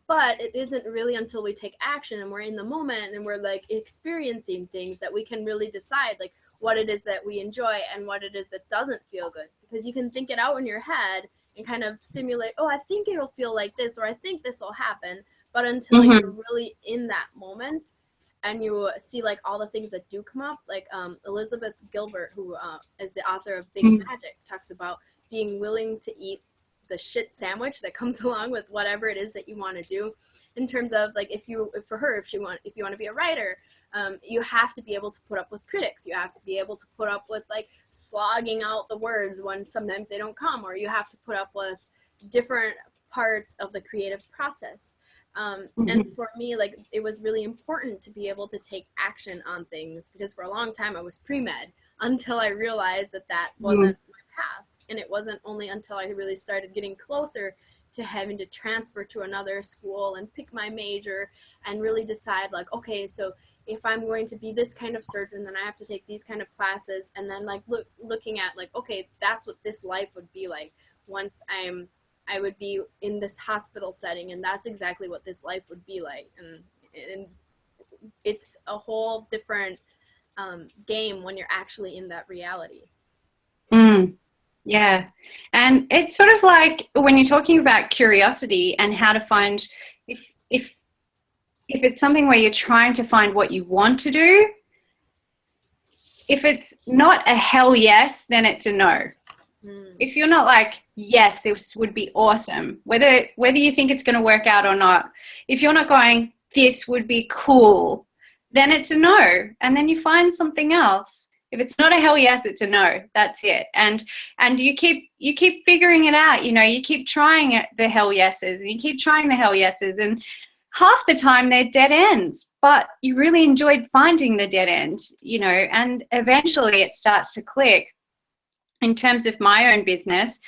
But it isn't really until we take action and we're in the moment and we're like experiencing things that we can really decide like what it is that we enjoy and what it is that doesn't feel good. Because you can think it out in your head and kind of simulate, oh, I think it'll feel like this, or I think this will happen. But until you're really in that moment and you see like all the things that do come up, like Elizabeth Gilbert, who is the author of Big Magic, talks about being willing to eat the shit sandwich that comes along with whatever it is that you want to do, in terms of like if you want to be a writer, you have to be able to put up with critics. You have to be able to put up with like slogging out the words when sometimes they don't come, or you have to put up with different parts of the creative process. And for me, like, it was really important to be able to take action on things, because for a long time I was pre-med until I realized that wasn't my path. And it wasn't only until I really started getting closer to having to transfer to another school and pick my major and really decide like, okay, so if I'm going to be this kind of surgeon, then I have to take these kind of classes, and then like looking at like, okay, that's what this life would be like once I would be in this hospital setting, and that's exactly what this life would be like. And it's a whole different game when you're actually in that reality. Yeah. And it's sort of like when you're talking about curiosity and how to find, if it's something where you're trying to find what you want to do, if it's not a hell yes, then it's a no. If you're not like, yes, this would be awesome, whether you think it's going to work out or not, if you're not going, this would be cool, then it's a no. And then you find something else. If it's not a hell yes, it's a no. That's it. And you keep figuring it out. You know, you keep trying the hell yeses, and you keep trying the hell yeses, and half the time they're dead ends, but you really enjoyed finding the dead end, you know, and eventually it starts to click. In terms of my own business,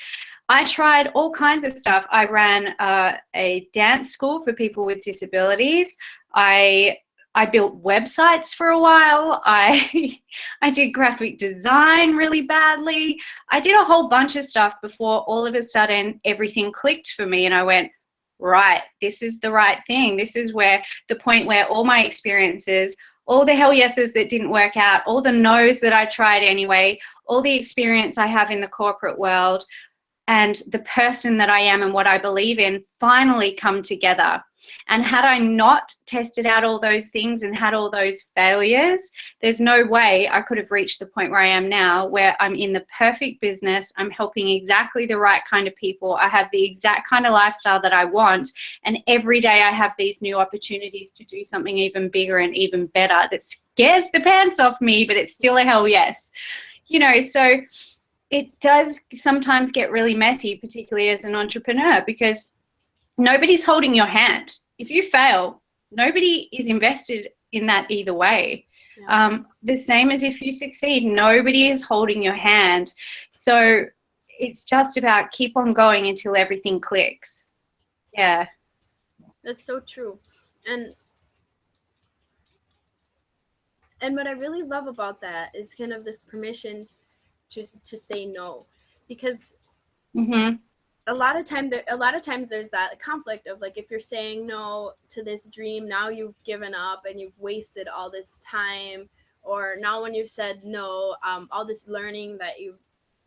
I tried all kinds of stuff. I ran a dance school for people with disabilities. I built websites for a while. I did graphic design really badly. I did a whole bunch of stuff before all of a sudden everything clicked for me, and I went, right, this is the right thing. This is where the point where all my experiences, all the hell yeses that didn't work out, all the no's that I tried anyway, all the experience I have in the corporate world, and the person that I am and what I believe in finally come together. And had I not tested out all those things and had all those failures, there's no way I could have reached the point where I am now, where I'm in the perfect business. I'm helping exactly the right kind of people. I have the exact kind of lifestyle that I want. And every day I have these new opportunities to do something even bigger and even better that scares the pants off me, but it's still a hell yes. You know, so it does sometimes get really messy, particularly as an entrepreneur, because nobody's holding your hand. If you fail, nobody is invested in that either way. Yeah. The same as if you succeed, nobody is holding your hand. So it's just about keep on going until everything clicks. Yeah. That's so true. And what I really love about that is kind of this permission to say no, because a lot of times there's that conflict of like, if you're saying no to this dream, now you've given up and you've wasted all this time, or now when you've said no, all this learning that you've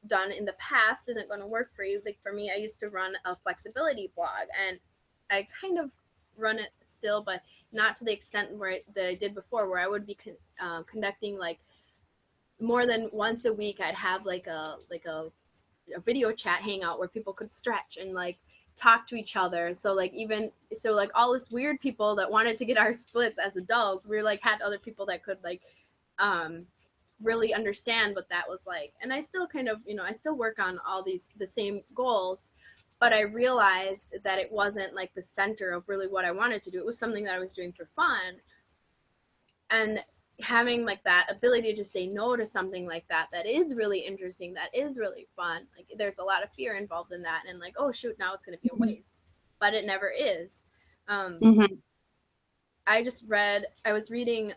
done in the past isn't going to work for you. Like for me, I used to run a flexibility blog, and I kind of run it still, but not to the extent that I did before, where I would be conducting like more than once a week. I'd have like a video chat hangout where people could stretch and like talk to each other. So like all this weird people that wanted to get our splits as adults, we like had other people that could like really understand what that was like. And I still kind of, I still work on all the same goals, but I realized that it wasn't like the center of really what I wanted to do. It was something that I was doing for fun. And having like that ability to say no to something like that is really interesting, that is really fun. Like there's a lot of fear involved in that, and like, oh shoot, now it's going to be a waste, but it never is. Mm-hmm. I was reading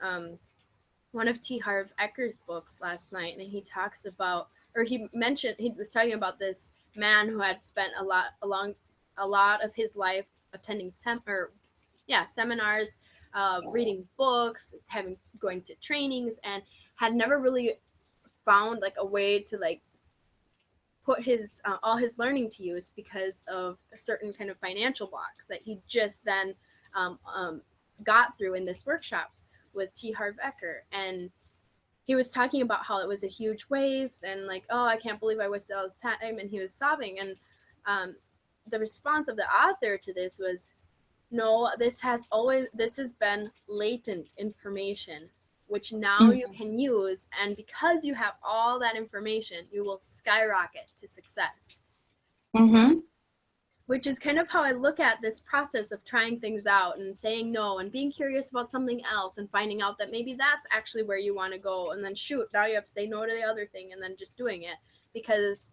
one of T. Harv Ecker's books last night, and he talks about, or he was talking about this man who had spent a lot of his life attending seminars, reading books, going to trainings, and had never really found like a way to like put his all his learning to use because of a certain kind of financial blocks that he just then got through in this workshop with T. Harv Eker. And he was talking about how it was a huge waste, and like, oh, I can't believe I wasted all this time, and he was sobbing. And the response of the author to this was, no, this has been latent information, which now you can use, and because you have all that information, you will skyrocket to success. Mm-hmm. Which is kind of how I look at this process of trying things out and saying no and being curious about something else and finding out that maybe that's actually where you want to go, and then shoot, now you have to say no to the other thing, and then just doing it. Because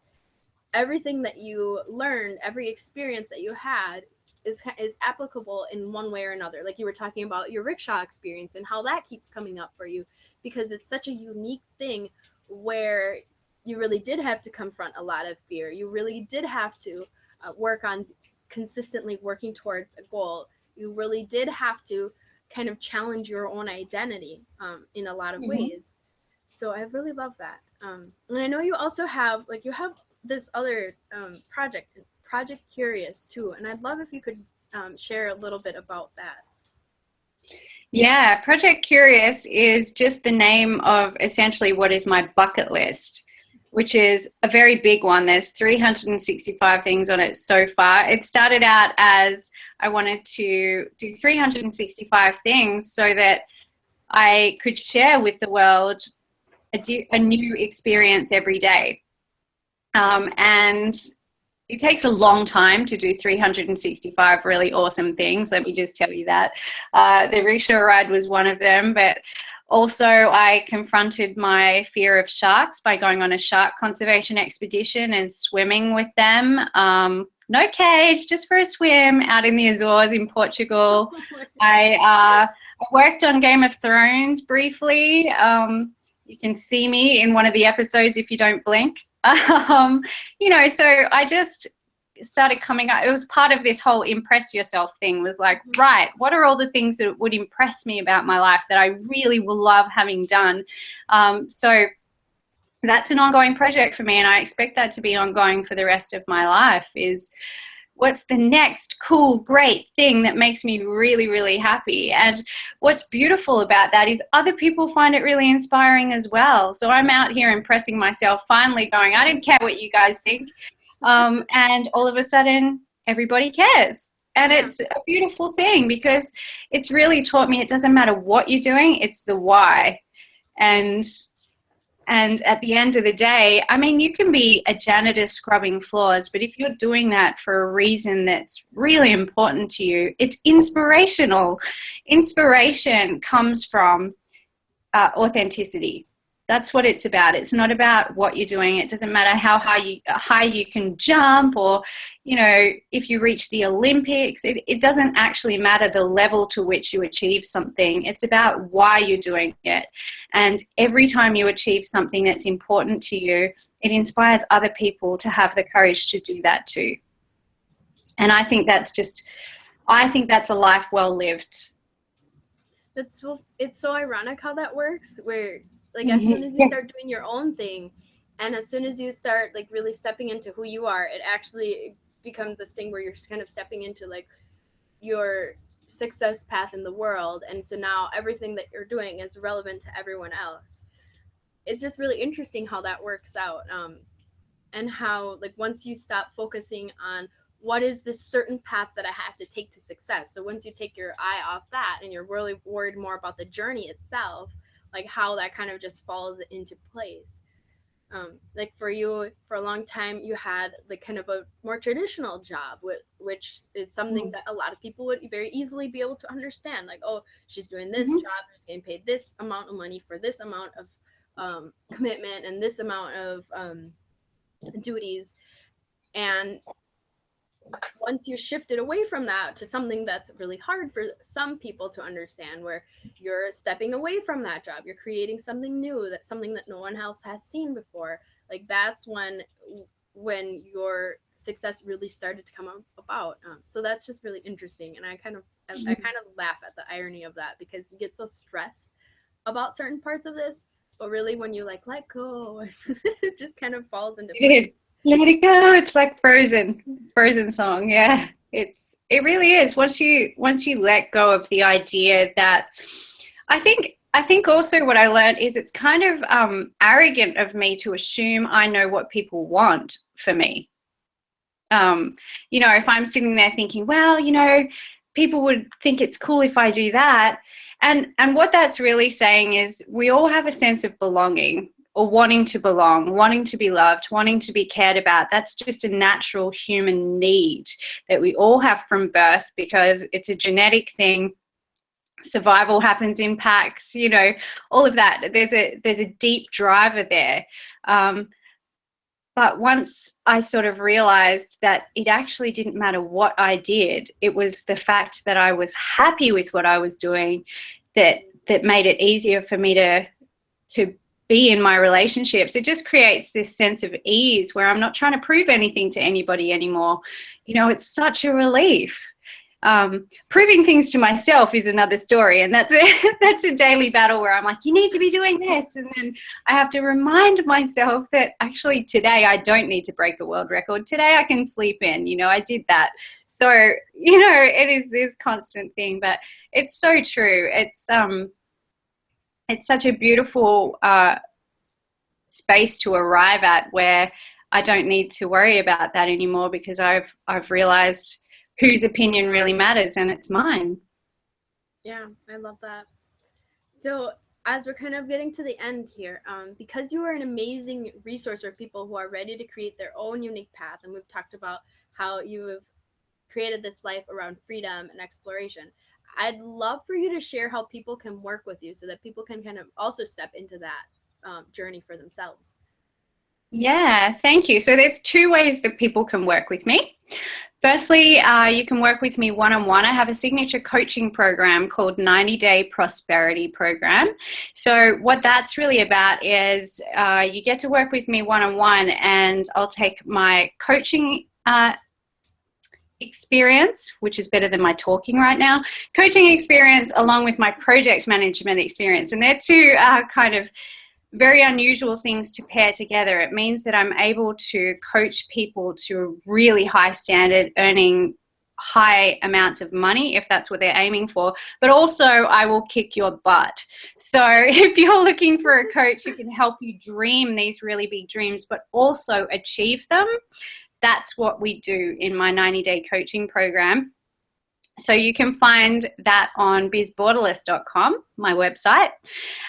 everything that you learned, every experience that you had is applicable in one way or another. Like you were talking about your rickshaw experience and how that keeps coming up for you, because it's such a unique thing where you really did have to confront a lot of fear. You really did have to work on consistently working towards a goal. You really did have to kind of challenge your own identity in a lot of ways. So I really love that. And I know you also have this other Project Curious too, and I'd love if you could share a little bit about that. Yeah, Project Curious is just the name of essentially what is my bucket list, which is a very big one. There's 365 things on it so far. It started out as I wanted to do 365 things so that I could share with the world a new experience every day. And it takes a long time to do 365 really awesome things. Let me just tell you that. The rickshaw ride was one of them, but also I confronted my fear of sharks by going on a shark conservation expedition and swimming with them. No cage, just for a swim out in the Azores in Portugal. I worked on Game of Thrones briefly. You can see me in one of the episodes if you don't blink. So I just started coming up. It was part of this whole impress yourself thing, was like, right, what are all the things that would impress me about my life that I really will love having done? So that's an ongoing project for me, and I expect that to be ongoing for the rest of my life. Is what's the next cool, great thing that makes me really, really happy? And what's beautiful about that is other people find it really inspiring as well. So I'm out here impressing myself, finally going, I don't care what you guys think. And all of a sudden, everybody cares. And it's a beautiful thing, because it's really taught me it doesn't matter what you're doing, it's the why. And at the end of the day, I mean, you can be a janitor scrubbing floors, but if you're doing that for a reason that's really important to you, it's inspirational. Inspiration comes from authenticity. That's what it's about. It's not about what you're doing. It doesn't matter how high you can jump, or, if you reach the Olympics. It doesn't actually matter the level to which you achieve something. It's about why you're doing it. And every time you achieve something that's important to you, it inspires other people to have the courage to do that too. And I think that's a life well lived. It's so ironic how that works, where like as soon as you start doing your own thing, and as soon as you start like really stepping into who you are, it actually becomes this thing where you're just kind of stepping into like your success path in the world, and so now everything that you're doing is relevant to everyone else. It's just really interesting how that works out, and how like once you stop focusing on what is this certain path that I have to take to success, so once you take your eye off that and you're really worried more about the journey itself, like how that kind of just falls into place. Like for you, for a long time you had like kind of a more traditional job, which is something that a lot of people would very easily be able to understand, like, oh, she's doing this job, she's getting paid this amount of money for this amount of commitment and this amount of duties. And once you shifted away from that to something that's really hard for some people to understand, where you're stepping away from that job, you're creating something new, that's something that no one else has seen before, like that's when your success really started to come about. So that's just really interesting, and I kind of laugh at the irony of that, because you get so stressed about certain parts of this, but really when you like let go, it just kind of falls into place. Let it go. It's like Frozen song. Yeah, it really is. Once you let go of the idea that, I think also what I learned is it's kind of arrogant of me to assume I know what people want for me. If I'm sitting there thinking, well, people would think it's cool if I do that. And what that's really saying is we all have a sense of belonging, or wanting to belong, wanting to be loved, wanting to be cared about. That's just a natural human need that we all have from birth, because it's a genetic thing. Survival happens in packs, all of that. There's a deep driver there. But once I sort of realized that it actually didn't matter what I did, it was the fact that I was happy with what I was doing that made it easier for me to be in my relationships. It just creates this sense of ease where I'm not trying to prove anything to anybody anymore. It's such a relief. Proving things to myself is another story, and that's a daily battle where I'm like, you need to be doing this, and then I have to remind myself that actually today I don't need to break a world record. Today I can sleep in. I did that. So it is this constant thing, but it's so true. It's such a beautiful space to arrive at, where I don't need to worry about that anymore, because I've realized whose opinion really matters, and it's mine. Yeah, I love that. So as we're kind of getting to the end here, because you are an amazing resource for people who are ready to create their own unique path, and we've talked about how you have created this life around freedom and exploration, I'd love for you to share how people can work with you, so that people can kind of also step into that journey for themselves. Yeah, thank you. So there's two ways that people can work with me. Firstly, you can work with me one-on-one. I have a signature coaching program called 90-Day Prosperity Program. So what that's really about is you get to work with me one-on-one, and I'll take my coaching experience, which is better than my talking right now, coaching experience, along with my project management experience. And they're two kind of very unusual things to pair together. It means that I'm able to coach people to a really high standard, earning high amounts of money if that's what they're aiming for, but also I will kick your butt. So if you're looking for a coach who can help you dream these really big dreams but also achieve them, that's what we do in my 90-day coaching program. So you can find that on bizborderless.com, my website.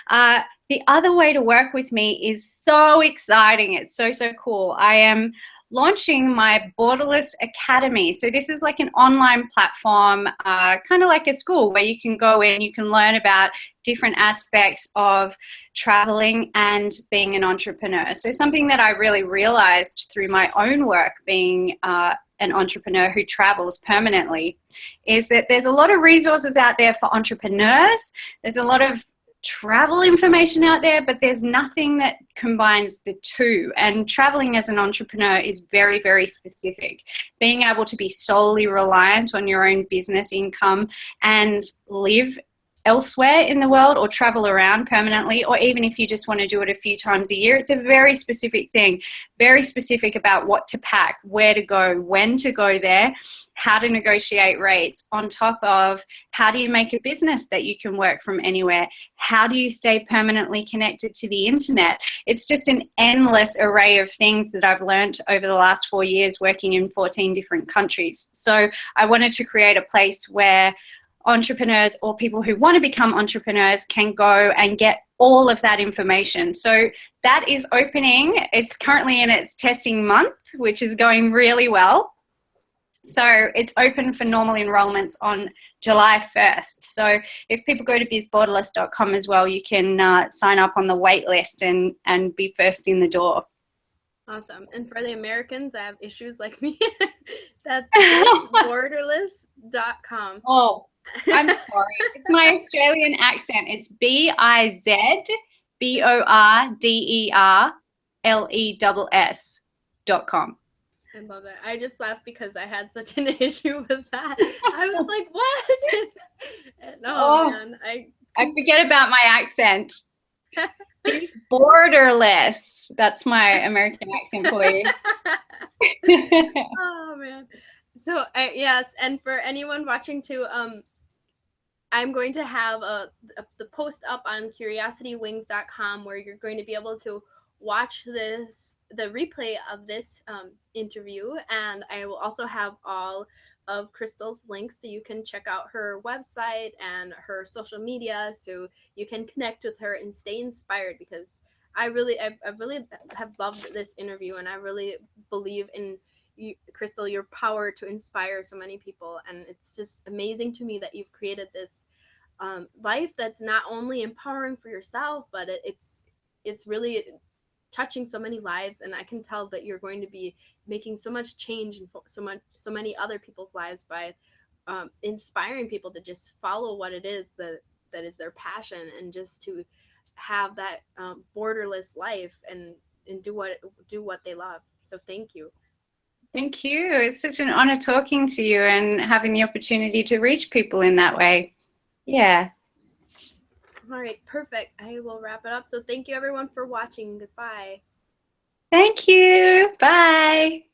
The other way to work with me is so exciting. It's so cool. I am launching my Borderless Academy. So this is like an online platform, kind of like a school where you can go in, you can learn about different aspects of traveling and being an entrepreneur. So something that I really realized through my own work being an entrepreneur who travels permanently is that there's a lot of resources out there for entrepreneurs. There's a lot of travel information out there, but there's nothing that combines the two. And traveling as an entrepreneur is very, very specific. Being able to be solely reliant on your own business income and live elsewhere in the world, or travel around permanently, or even if you just want to do it a few times a year, it's a very specific thing, very specific about what to pack, where to go, when to go there, how to negotiate rates, on top of how do you make a business that you can work from anywhere, how do you stay permanently connected to the internet. It's just an endless array of things that I've learned over the last 4 years working in 14 different countries. So I wanted to create a place where entrepreneurs or people who want to become entrepreneurs can go and get all of that information. So that is opening. It's currently in its testing month, which is going really well. So it's open for normal enrollments on July 1st. So if people go to bizborderless.com as well, you can sign up on the wait list and be first in the door. Awesome. And for the Americans that have issues like me, that's bizborderless.com. Oh, I'm sorry. It's my Australian accent. It's bizborderless.com. I love it. I just laughed because I had such an issue with that. I was like, what? Man. I forget about my accent. It's borderless. That's my American accent for you. Oh, man. So, yes, and for anyone watching too, I'm going to have the post up on curiositywings.com where you're going to be able to watch the replay of this interview, and I will also have all of Crystal's links so you can check out her website and her social media so you can connect with her and stay inspired, because I really have loved this interview, and I really believe in you, Crystal, your power to inspire so many people. And it's just amazing to me that you've created this life that's not only empowering for yourself, but it's really touching so many lives. And I can tell that you're going to be making so much change in so many other people's lives by inspiring people to just follow what it is that is their passion, and just to have that borderless life and do what they love. So thank you. Thank you. It's such an honor talking to you and having the opportunity to reach people in that way. Yeah. All right, perfect. I will wrap it up. So thank you everyone for watching. Goodbye. Thank you. Bye.